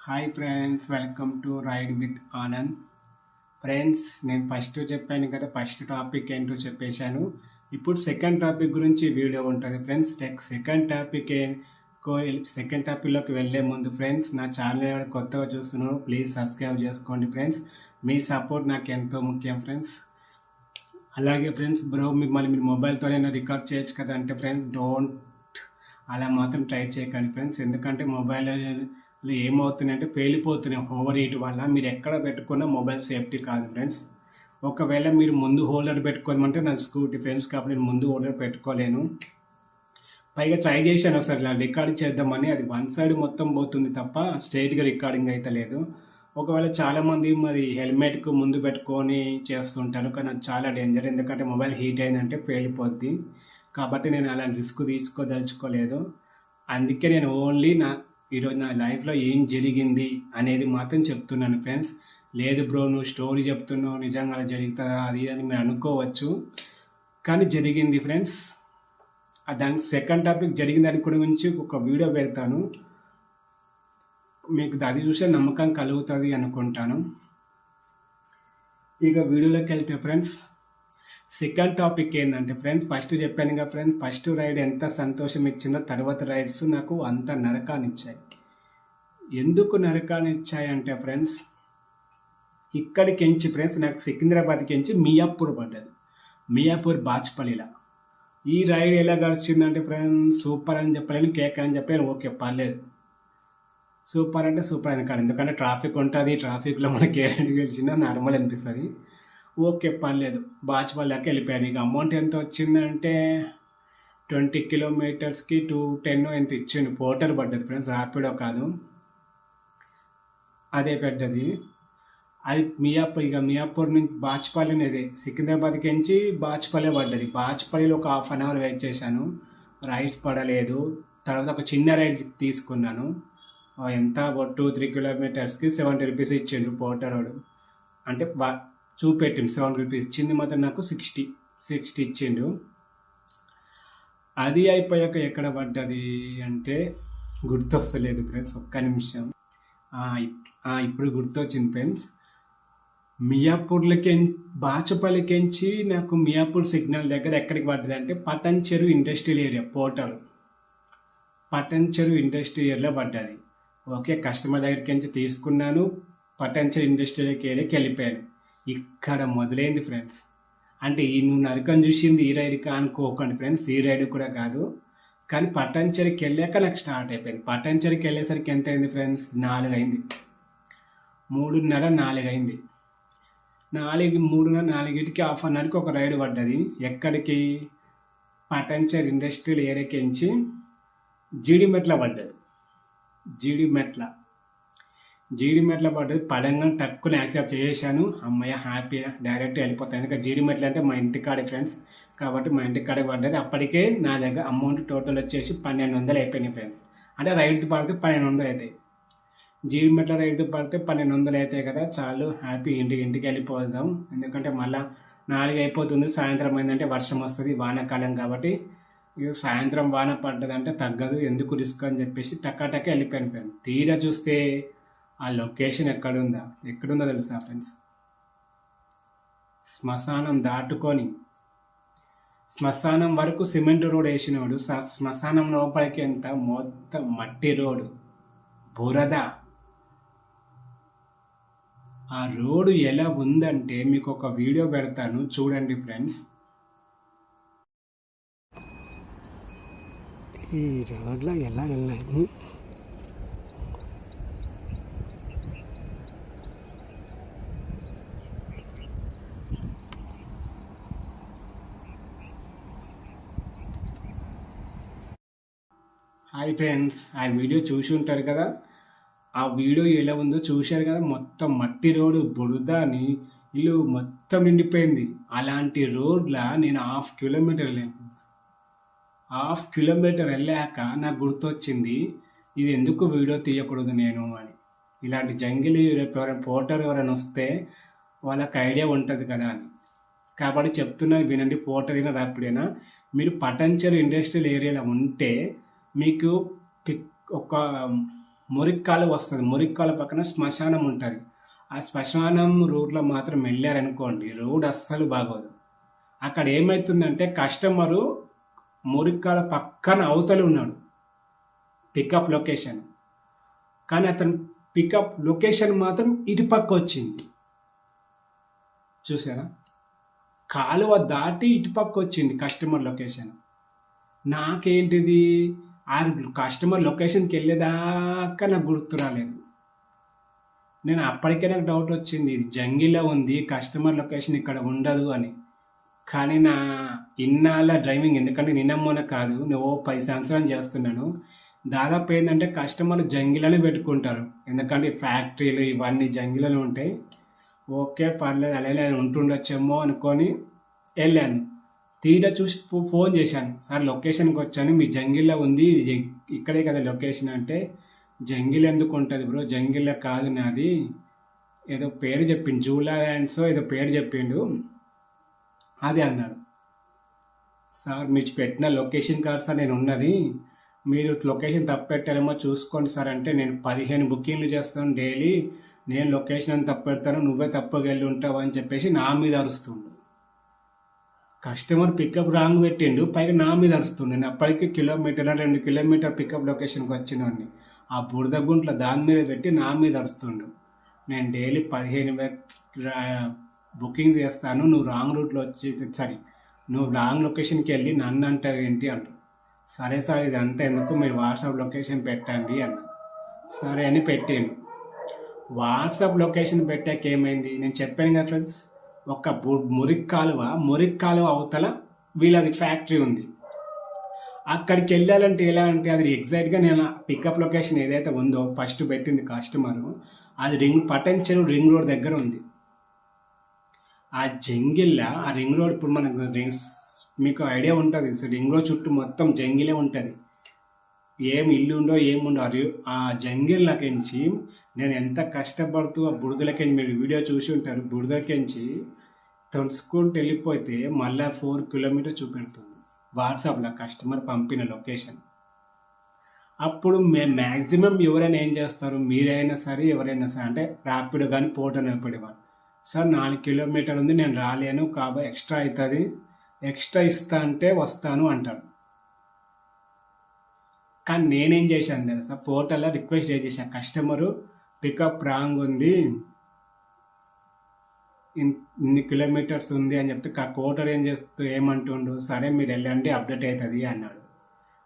Hi friends, welcome to ride with Anand. Friends, నేను first చెప్పాను కదా, ఫస్ట్ టాపిక్ ఏంటో చెప్పేశాను. ఇప్పుడు సెకండ్ టాపిక్ గురించి వీడియో ఉంటుంది ఫ్రెండ్స్. సెకండ్ టాపిక్లోకి వెళ్ళే ముందు ఫ్రెండ్స్, నా ఛానల్ కొత్తగా చూస్తున్నాను, ప్లీజ్ సబ్స్క్రైబ్ చేసుకోండి ఫ్రెండ్స్. మీ సపోర్ట్ నాకు ఎంతో ముఖ్యం ఫ్రెండ్స్. అలాగే ఫ్రెండ్స్, మిమ్మల్ని మీరు మొబైల్తోనే రికార్డ్ చేయొచ్చు కదా అంటే ఫ్రెండ్స్, అలా మాత్రం ట్రై చేయకండి ఫ్రెండ్స్. ఎందుకంటే మొబైల్ ఏమవుతున్నాయంటే పేలిపోతున్నాయి ఓవర్ హీట్ వల్ల. మీరు ఎక్కడ పెట్టుకున్న మొబైల్ సేఫ్టీ కాదు ఫ్రెండ్స్. ఒకవేళ మీరు ముందు హోల్డర్ పెట్టుకోమంటే నా స్కూటీ ఫ్రెండ్స్, కాబట్టి నేను ముందు హోల్డర్ పెట్టుకోలేను. పైగా ట్రై చేశాను ఒకసారి ఇలా రికార్డింగ్ చేద్దామని, అది వన్ సైడ్ మొత్తం పోతుంది తప్ప స్ట్రైట్గా రికార్డింగ్ అయితే లేదు. ఒకవేళ చాలామంది మరి హెల్మెట్కు ముందు పెట్టుకొని చేస్తుంటారు, కానీ అది చాలా డేంజర్. ఎందుకంటే మొబైల్ హీట్ అయిందంటే పేలిపోద్ది. కాబట్టి నేను అలాంటి రిస్క్ తీసుకోదలుచుకోలేదు. అందుకే నేను ఓన్లీ ఈరోజు నా లైఫ్లో ఏం జరిగింది అనేది మాత్రం చెప్తున్నాను ఫ్రెండ్స్. లేదు బ్రో, నువ్వు స్టోరీ చెప్తున్నావు, నిజంగా అలా జరుగుతుందా అది అని మీరు అనుకోవచ్చు, కానీ జరిగింది ఫ్రెండ్స్. దానికి సెకండ్ టాపిక్ జరిగిన దాని గురించి ఒక వీడియో పెడతాను, మీకు అది చూసే నమ్మకం కలుగుతుంది అనుకుంటాను. ఇక వీడియోలోకి వెళ్తే ఫ్రెండ్స్, సెకండ్ టాపిక్ ఏంటంటే ఫ్రెండ్స్, ఫస్ట్ చెప్పాను కదా ఫ్రెండ్స్, ఫస్ట్ రైడ్ ఎంత సంతోషం ఇచ్చిందో తర్వాత రైడ్స్ నాకు అంత నరకాన్ని ఇచ్చాయి. ఎందుకు నరకాన్ని ఇచ్చాయంటే ఫ్రెండ్స్, ఇక్కడికించి ఫ్రెండ్స్ నాకు సికింద్రాబాద్కించి మియాపూర్ పడ్డది, మియాపూర్ బాచ్పల్లిలా. ఈ రైడ్ ఎలా గడిచిందంటే ఫ్రెండ్స్, సూపర్ అని చెప్పలేను, కేక్ అని చెప్పలేను, ఓకే పర్లేదు. సూపర్ అంటే సూపర్ అని కాదు, ఎందుకంటే ట్రాఫిక్ ఉంటుంది, ట్రాఫిక్లో మనకి ఏ రైడ్ గెలిచినా నార్మల్ అనిపిస్తుంది, ఓకే పర్లేదు. బాచ్పల్లికి వెళ్ళిపోయాను. ఇక అమౌంట్ ఎంత వచ్చిందంటే 20 కిలోమీటర్స్కి 210 ఎంత ఇచ్చిండు. పోర్టర్ పడ్డది ఫ్రెండ్స్, ర్యాపిడో కాదు, అదే పెద్దది. అది మియాపూర్ నుంచి బాచ్పల్లి అనేది సికింద్రాబాద్కి నుంచి బాచ్పల్లి పడ్డది. బాచ్పల్లిలో ఒక హాఫ్ అన్ అవర్ వెయిట్ చేశాను, రైడ్స్ పడలేదు. తర్వాత ఒక చిన్న రైడ్ తీసుకున్నాను, ఎంత 2-3 కిలోమీటర్స్కి 70 రూపీస్ ఇచ్చిండు పోర్టర్ వాడు. అంటే చూపెట్టిండు 70 రూపీస్, ఇచ్చింది మాత్రం నాకు 60 ఇచ్చిండు. అది అయిపోయాక ఎక్కడ పడ్డది అంటే గుర్తొస్తలేదు ఫ్రెండ్స్, ఒక్క నిమిషం. ఇప్పుడు గుర్తొచ్చింది ఫ్రెండ్స్. బాచుపల్లికించి నాకు మియాపూర్ సిగ్నల్ దగ్గర ఎక్కడికి పడ్డది అంటే పటన్ చెరువు ఇండస్ట్రియల్ ఏరియా, పోర్టల్ పటన్ చెరువు ఇండస్ట్రియల్ ఏరియాలో పడ్డది. ఓకే, కస్టమర్ దగ్గరికి నుంచి తీసుకున్నాను, పటన్ చెరువు ఇండస్ట్రియల్ ఏరియాకి వెళ్ళిపోయాను. ఇక్కడ మొదలైంది ఫ్రెండ్స్. అంటే నువ్వు నరకం చూసింది ఈ రైడ్కి అనుకోకండి ఫ్రెండ్స్, ఈ రైడ్ కూడా కాదు. కానీ పటాన్చెరుకి వెళ్ళాక నాకు స్టార్ట్ అయిపోయింది. పటాన్చెరుకి వెళ్ళేసరికి ఎంత అయింది ఫ్రెండ్స్, 4 అయింది, 3:30-4 అయింది. 3:30-4కి హాఫ్ అన్ అవర్కి ఒక రైడ్ పడ్డది. ఎక్కడికి? పటాన్చెరు ఇండస్ట్రియల్ ఏరియాకి నుంచి జీడిమెట్ల పడ్డది. జీడిమెట్ల పడ్డది. పడంగా టక్కుని యాక్సెప్ట్ చేశాను, అమ్మయ్య హ్యాపీ, డైరెక్ట్ వెళ్ళిపోతాను. ఎందుకంటే జీడిమెట్ల అంటే మా ఇంటికాడే ఫ్రెండ్స్, కాబట్టి మా ఇంటికాడే పడ్డది. అప్పటికే నా దగ్గర అమౌంట్ టోటల్ వచ్చేసి 1200 అయిపోయినాయి ఫ్రెండ్స్. అంటే రైడ్తో పడితే 1200 అవుతాయి, జీడిమెట్ల రైడ్తో పడితే 1200 అవుతాయి కదా, చాలు హ్యాపీ, ఇంటికి వెళ్ళిపోదాం. ఎందుకంటే మళ్ళీ 4 అయిపోతుంది, సాయంత్రం అయిందంటే వర్షం వస్తుంది, వానాకాలం కాబట్టి సాయంత్రం వాన పడ్డదంటే తగ్గదు, ఎందుకు రిస్క్ అని చెప్పేసి టక్కా వెళ్ళిపోయాను ఫ్రెండ్స్. తీరా చూస్తే ఆ లొకేషన్ ఎక్కడుందో తెలుసా ఫ్రెండ్స్, శ్మశానం దాటుకొని శ్మశానం వరకు సిమెంట్ రోడ్ వేసినోడు, శ్మశానం లోపలికి ఎంత మొత్తం మట్టి రోడ్డు, బురద. ఆ రోడ్డు ఎలా ఉందంటే మీకు ఒక వీడియో పెడతాను, చూడండి ఫ్రెండ్స్. ఈ రోడ్లో ఎలా వెళ్ళాను, హాయ్ ఫ్రెండ్స్, ఆ వీడియో చూసి ఉంటారు కదా, ఆ వీడియో ఎలా ఉందో చూశారు కదా. మొత్తం మట్టి రోడ్డు, బురదని ఇల్లు మొత్తం నిండిపోయింది. అలాంటి రోడ్ల నేను 1/2 కిలోమీటర్ వెళ్ళాను. 1/2 కిలోమీటర్ వెళ్ళాక నాకు గుర్తొచ్చింది, ఇది ఎందుకు వీడియో తీయకూడదు నేను అని. ఇలాంటి జంగిల్ పోర్టర్ ఎవరైనా వస్తే వాళ్ళకి ఐడియా ఉంటుంది కదా అని, కాబట్టి చెప్తున్నాను వినండి. పోర్టర్ అయినా రాపిడైనా మీరు పటాన్చెరు ఇండస్ట్రియల్ ఏరియాలో ఉంటే మీకు ఒక మురిక్కాలు వస్తుంది. మురిక్కాల పక్కన శ్మశానం ఉంటుంది. ఆ శ్మశానం రోడ్లో మాత్రం వెళ్ళారనుకోండి, రోడ్ అస్సలు బాగోదు. అక్కడ ఏమవుతుందంటే కస్టమరు మురిక్కాల పక్కన అవతలి ఉన్నాడు పికప్ లొకేషన్, కానీ అతను పికప్ లొకేషన్ మాత్రం ఇటుపక్క వచ్చింది. చూసారా, కాలువ దాటి ఇటుపక్క వచ్చింది కస్టమర్ లొకేషన్. నాకేంటిది, ఆ కస్టమర్ లొకేషన్కి వెళ్ళేదాకా నాకు గుర్తు రాలేదు. నేను అప్పటికే నాకు డౌట్ వచ్చింది, ఇది జంగిల్లో ఉంది, కస్టమర్ లొకేషన్ ఇక్కడ ఉండదు అని. కానీ నా ఇన్నాళ్ళ డ్రైవింగ్, ఎందుకంటే నిన్న మొన్న కాదు, నేను 10 సంవత్సరాలు చేస్తున్నాను. దాదాపు ఏంటంటే కస్టమర్లు జంగిలోనే పెట్టుకుంటారు, ఎందుకంటే ఫ్యాక్టరీలు ఇవన్నీ జంగిలోనే ఉంటాయి. ఓకే పర్లేదు, అలాగే నేను ఉంటుండొచ్చేమో అనుకొని వెళ్ళాను. తీరా చూసి ఫోన్ చేశాను, సార్ లొకేషన్కి వచ్చాను, మీ జంగిల్లో ఉంది, ఇది ఇక్కడే కదా లొకేషన్ అంటే, జంగిల్ ఎందుకు ఉంటుంది బ్రో, జంగిల్లో కాదు నాది, ఏదో పేరు చెప్పిండు, జూలా ల్యాండ్స్ ఏదో పేరు చెప్పిండు, అదే అన్నాడు. సార్ మీరు పెట్టిన లొకేషన్ కాదు సార్ నేను ఉన్నది, మీరు లొకేషన్ తప్పు పెట్టారేమో చూసుకోండి సార్ అంటే, నేను 15 బుకింగ్లు చేస్తాను డైలీ, నేను లొకేషన్ అని తప్పు పెడతాను, నువ్వే తప్పుగా వెళ్ళి ఉంటావు అని చెప్పేసి నా మీద అరుస్తుండు. కస్టమర్ పికప్ రాంగ్ పెట్టిండు, పైగా నా మీద అరుస్తుండు. నేను అప్పటికి 2 కిలోమీటర్ పికప్ లొకేషన్కి వచ్చినవాడిని. ఆ బురద గుంట్ల దాని మీద పెట్టి నా మీద అరుస్తుండు. నేను డైలీ 15 బుకింగ్ చేస్తాను, నువ్వు రాంగ్ రూట్లో వచ్చి నువ్వు రాంగ్ లొకేషన్కి వెళ్ళి నన్ను అంటావు ఏంటి అంటు. సరే సార్ ఇదంతా ఎందుకు, మీరు వాట్సాప్ లొకేషన్ పెట్టండి అన్న. సరే అని పెట్టాను. వాట్సాప్ లొకేషన్ పెట్టాక ఏమైంది, నేను చెప్పాను కదా ఫ్రెండ్స్, ఒక మురిక్కాలువ అవతల వీళ్ళది ఫ్యాక్టరీ ఉంది. అక్కడికి వెళ్ళాలంటే ఎలా అంటే, అది ఎగ్జాక్ట్గా నేను పికప్ లొకేషన్ ఏదైతే ఉందో ఫస్ట్ పెట్టింది కస్టమరు, అది పటంచెరు రింగ్ రోడ్ దగ్గర ఉంది. ఆ జంగిల్లో ఆ రింగ్ రోడ్, ఇప్పుడు మనకు మీకు ఐడియా ఉంటుంది, రింగ్ రోడ్ చుట్టూ మొత్తం జంగిలే ఉంటుంది, ఏం ఇల్లు ఉండో ఏముండో. ఆ జంగిల్లోకించి నేను ఎంత కష్టపడుతూ ఆ బురదలకించి, మీరు వీడియో చూసి ఉంటారు, బురదలకించి తొడుచుకుంటూ వెళ్ళిపోతే మళ్ళీ 4 కిలోమీటర్ చూపెడుతుంది వాట్సాప్లో కస్టమర్ పంపిన లొకేషన్. అప్పుడు మ్యాక్సిమం ఎవరైనా ఏం చేస్తారు, మీరైనా సరే ఎవరైనా సరే, అంటే ర్యాపిడో కానీ పోటో ఎప్పుడేవారు, సార్ 4 కిలోమీటర్ ఉంది నేను రాలేను, కాబట్టి ఎక్స్ట్రా అవుతుంది, ఎక్స్ట్రా ఇస్తా అంటే వస్తాను అంటాడు. కానీ నేనేం చేశాను తెలుసా, పోర్టల్లో రిక్వెస్ట్ చేశాను, కస్టమరు పికప్ రాంగ్ ఉంది, ఇన్ని కిలోమీటర్స్ ఉంది అని చెప్తే పోర్టర్ ఏమంటుండు, సరే మీరు వెళ్ళండి అప్డేట్ అవుతుంది అన్నాడు.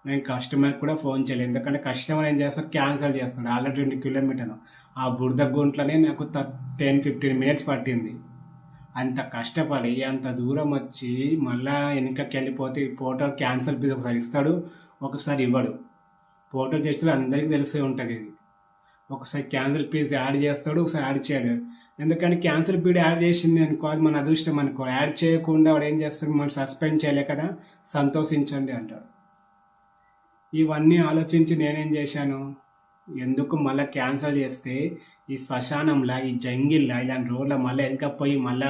నేను కస్టమర్ కూడా ఫోన్ చేయలేదు, ఎందుకంటే కస్టమర్ ఏం చేస్తాడు, క్యాన్సిల్ చేస్తాడు. ఆల్రెడీ 2 కిలోమీటర్లు ఆ బురద గుంట్లోనే నాకు 10-15 మినిట్స్ పట్టింది. అంత కష్టపడి అంత దూరం వచ్చి మళ్ళా వెనకకి వెళ్ళిపోతే పోర్టర్ క్యాన్సిల్ ఫీజు ఒకసారి ఇస్తాడు, ఒకసారి ఇవ్వడు. పోర్టర్ చేస్తే అందరికీ తెలిసే ఉంటుంది ఇది, ఒకసారి క్యాన్సిల్ ఫీజు యాడ్ చేస్తాడు, ఒకసారి యాడ్ చేయడు. ఎందుకంటే క్యాన్సిల్ ఫీజు యాడ్ చేసింది అనుకో, అది మన అదృష్టం అనుకో, యాడ్ చేయకుండా వాడు ఏం చేస్తాడు, మనం సస్పెండ్ చేయలే కదా, సంతోషించండి అంటాడు. ఇవన్నీ ఆలోచించి నేనేం చేశాను, ఎందుకు మళ్ళీ క్యాన్సిల్ చేస్తే ఈ శ్మశానంలో ఈ జంగిల్లో ఇలాంటి రోడ్లో మళ్ళీ వెనకపోయి మళ్ళీ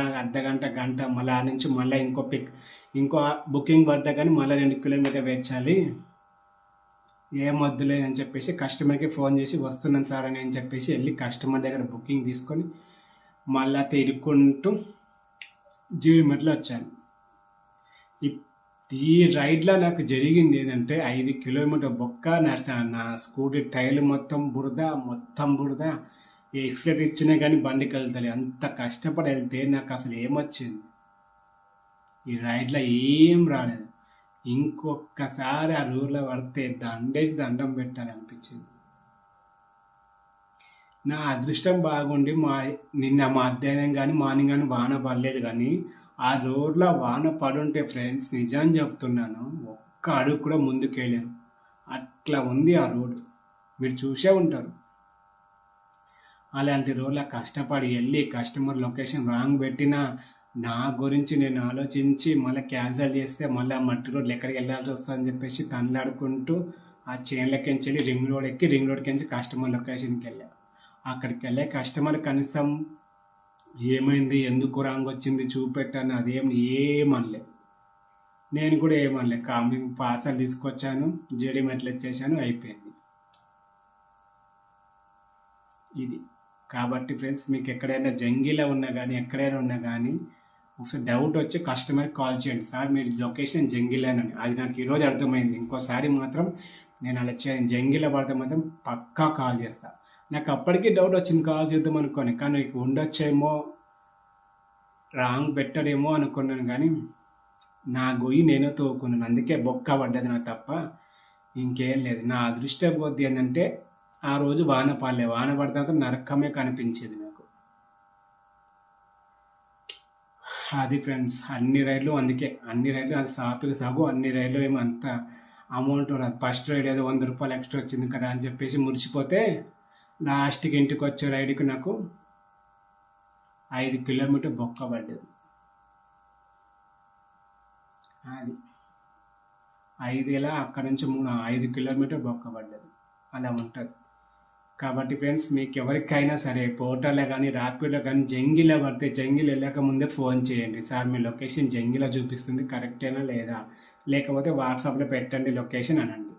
గంట మళ్ళీ ఆ నుంచి మళ్ళీ ఇంకో బుకింగ్ పడ్డా కానీ మళ్ళీ 2 కిలోమీటర్ వేచాలి, ఏం వద్దులే అని చెప్పేసి కస్టమర్కి ఫోన్ చేసి వస్తున్నాను సార్ అని చెప్పేసి వెళ్ళి కస్టమర్ దగ్గర బుకింగ్ తీసుకొని మళ్ళీ తిరుక్కుంటూ జీడిమెట్లో వచ్చాను. ఈ రైడ్లో నాకు జరిగింది ఏంటంటే, 5 కిలోమీటర్ బొక్క, నా స్కూటీ టైర్లు మొత్తం బురద, ఎక్సిడెంట్ ఇచ్చినా కానీ బండికి వెళ్తాయి. అంత కష్టపడి వెళ్తే నాకు అసలు ఏమొచ్చింది, ఈ రైడ్లో ఏం రాలేదు. ఇంకొకసారి ఆ రూట్లో పడితే దండం పెట్టాలి అనిపించింది. నా అదృష్టం బాగుండి నిన్న మధ్యాహ్నం కానీ మార్నింగ్ కానీ వాన పడలేదు, కానీ ఆ రోడ్లో వాన పడుంటే ఫ్రెండ్స్ నిజం చెప్తున్నాను, ఒక్క అడుగు కూడా ముందుకెళ్ళాను. అట్లా ఉంది ఆ రోడ్, మీరు చూసే ఉంటారు. అలాంటి రోడ్లో కష్టపడి వెళ్ళి కస్టమర్ లొకేషన్ రాంగ్ పెట్టినా నా గురించి నేను ఆలోచించి మళ్ళీ క్యాన్సిల్ చేస్తే మళ్ళీ ఆ మట్టి రోడ్లు ఎక్కడికి వెళ్ళాల్సి వస్తుందని చెప్పేసి తనలాడుకుంటూ ఆ చైన్లకించి వెళ్ళి రింగ్ రోడ్కి కస్టమర్ లొకేషన్కి వెళ్ళాను. అక్కడికి వెళ్ళే కస్టమర్ కనీసం ఏమైంది, ఎందుకు రాంగ్ వచ్చింది చూపెట్టాను, ఏమనలే. నేను కూడా ఏమనలే, పార్సల్ తీసుకొచ్చాను, జేడీ మెట్లు ఇచ్చేసాను, అయిపోయింది. ఇది. కాబట్టి ఫ్రెండ్స్ మీకు ఎక్కడైనా జంగిలో ఉన్నా కానీ ఎక్కడైనా ఉన్నా కానీ ఒకసారి డౌట్ వచ్చి కస్టమర్కి కాల్ చేయండి, సార్ మీరు లొకేషన్ జంగిలేనని. అది నాకు ఈరోజు అర్థమైంది. ఇంకోసారి మాత్రం నేను అలా చేయను. జంగిలో పడితే మాత్రం పక్కా కాల్ చేస్తా. నాకు అప్పటికీ డౌట్ వచ్చింది కాల్ చేద్దాం అనుకోని, కానీ నీకు ఉండొచ్చేమో రాంగ్ పెట్టడేమో అనుకున్నాను, కానీ నా గొయ్యి నేనే తోకున్నాను. అందుకే బొక్క పడ్డది నా తప్ప ఇంకేం లేదు. నా అదృష్ట కొద్ది ఏంటంటే ఆ రోజు వాన పడలే. వాన పడితే నరకమే కనిపించేది నాకు. అది ఫ్రెండ్స్ అన్ని రైడ్లు, అందుకే అన్ని రైడ్లు అది సాపుకి సాగు. అన్ని రైడ్లు ఏమో అంత అమౌంట్ రాదు. ఫస్ట్ రైడ్ ఏదో 100 రూపాయలు ఎక్స్ట్రా వచ్చింది కదా అని చెప్పేసి మురిసిపోతే లాస్ట్కి ఇంటికి వచ్చే రైడ్కి నాకు 5 కిలోమీటర్ బొక్క పడ్డది. అది 5 అక్కడ నుంచి 5 కిలోమీటర్ బొక్క పడ్డది. అలా ఉంటుంది. కాబట్టి ఫ్రెండ్స్ మీకు ఎవరికైనా సరే పోర్టల్లో కానీ ర్యాపిడ్లో కానీ జంగిలో పడితే జంగిల్ వెళ్ళాక ముందే ఫోన్ చేయండి, సార్ మీ లొకేషన్ జంగిలో చూపిస్తుంది కరెక్టేనా లేదా, లేకపోతే వాట్సాప్లో పెట్టండి లొకేషన్ అనండి.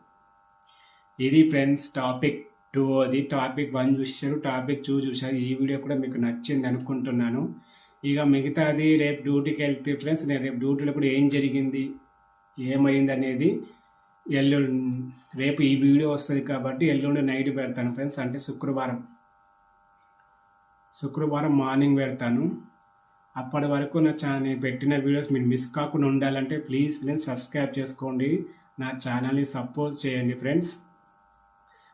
ఇది ఫ్రెండ్స్ టాపిక్ 2. అది టాపిక్ 1 చూసారు, టాపిక్ 2 చూసారు. ఈ వీడియో కూడా మీకు నచ్చింది అనుకుంటున్నాను. ఇక మిగతాది రేపు డ్యూటీకి వెళ్తే ఫ్రెండ్స్ నేను రేపు డ్యూటీలో కూడా ఏం జరిగింది ఏమైంది అనేది రేపు ఈ వీడియో వస్తుంది కాబట్టి ఎల్లుండి నైట్ పెడతాను ఫ్రెండ్స్. అంటే శుక్రవారం మార్నింగ్ పెడతాను. అప్పటి వరకు నా ఛానల్ పెట్టిన వీడియోస్ మీరు మిస్ కాకుండా ఉండాలంటే ప్లీజ్ ఫ్రెండ్స్ సబ్స్క్రైబ్ చేసుకోండి, నా ఛానల్ని సపోర్ట్ చేయండి ఫ్రెండ్స్.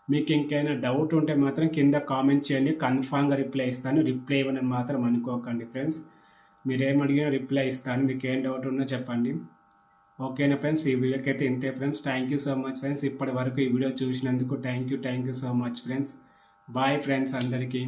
మీకు ఇంకైనా డౌట్ ఉంటే మాత్రం కింద కామెంట్ చేయండి, కన్ఫామ్గా రిప్లై ఇస్తాను. రిప్లై ఇవ్వని మాత్రం అనుకోకండి ఫ్రెండ్స్. మీరేం అడిగినా రిప్లై ఇస్తాను. మీకు ఏం డౌట్ ఉన్నా చెప్పండి. ఓకేనా ఫ్రెండ్స్, ఈ వీడియోకి అయితే ఇంతే friends. Thank you so much friends. ఇప్పటి వరకు ఈ వీడియో చూసినందుకు thank you so much friends. Bye friends అందరికీ.